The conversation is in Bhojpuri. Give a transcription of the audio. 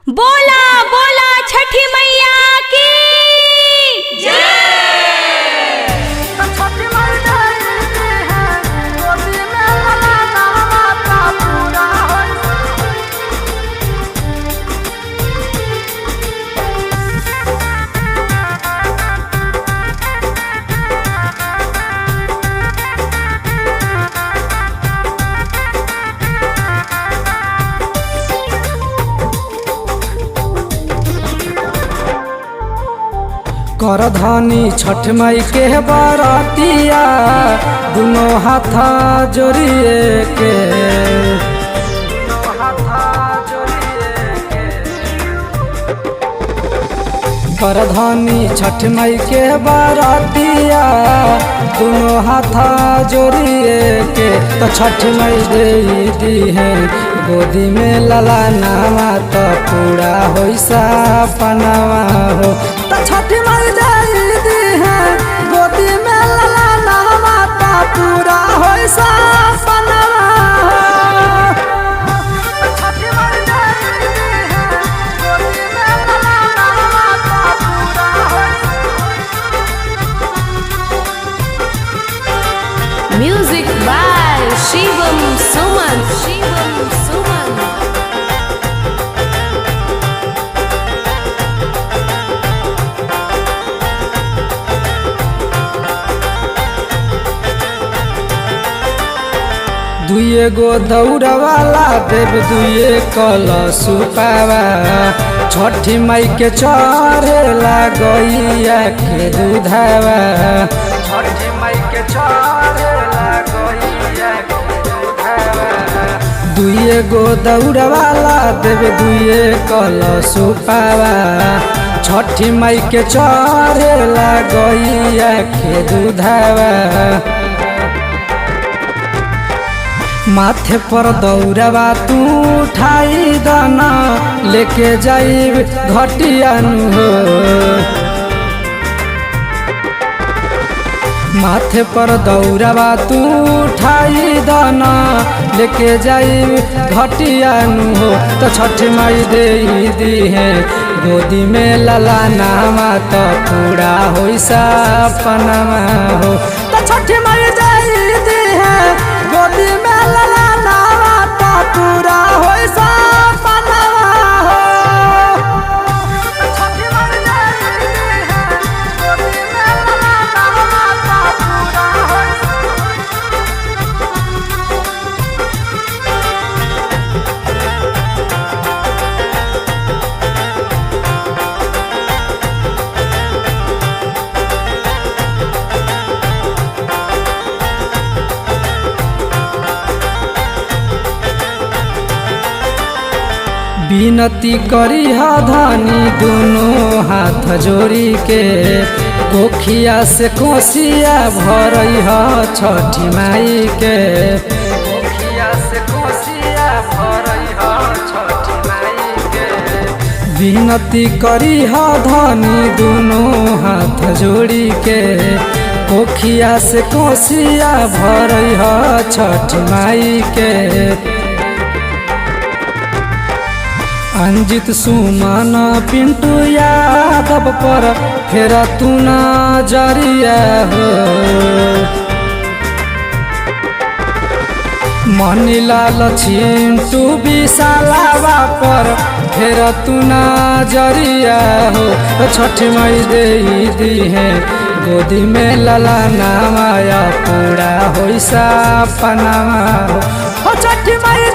बोला बोला छठी मैया की जय। करधनी छठ माई के बरतिया दुनो हाथा जोड़िए के करधनी छठ माई के बरतिया दुनो हाथा जोड़िए के तो छठ माई दे दी है गोदी में लला नामा तो पूरा हो सपनावा हो तो छठ माई दे दी है गोदी में लला नामा तो पूरा हो सपनावा म्यूजिक बाय शिवम सुमन। शिवम सुमन। दुए गो दौड़ वाला देव दुए कलश पावा छठी माई के चढ़े गैया के दूधावा छठी माई के चढ़े गैया के दूधावा दुए गो दौड़ वाला देव दुए कलश पावा छठी माई के चढ़े गैया के दूधावा माथे पर दौड़वा तू उठाई दाना लेके जाइब घटियानु हो माथे पर दौड़वा तू उठाई दाना लेके जाइब घटियानु हो तो छठ माई दे दी है गोदी में लला नामा तो पूरा हो सपनावा हो तो छठ माई दे दी है गोदी में लला नामा तो पूरा हो सपनावा हो विनती करी धनी दोनों हाथ जोड़ी के कोखिया से कोसिया भरई छठी माई के कोखिया से कोसिया भरई छठी माई के विनती करी धनी दोनों हाथ जोड़ी के कोखिया से कोसिया भरई छठी माई के अंजित सुमन पिंटू यादव पर फेरा तू नजरिया हो मनीलाल चिंटू विशालावा पर फेरा तू नजरिया हो छठ माई दे दी है गोदी में लला नामाया पूरा हो सपनावा हो छठ माई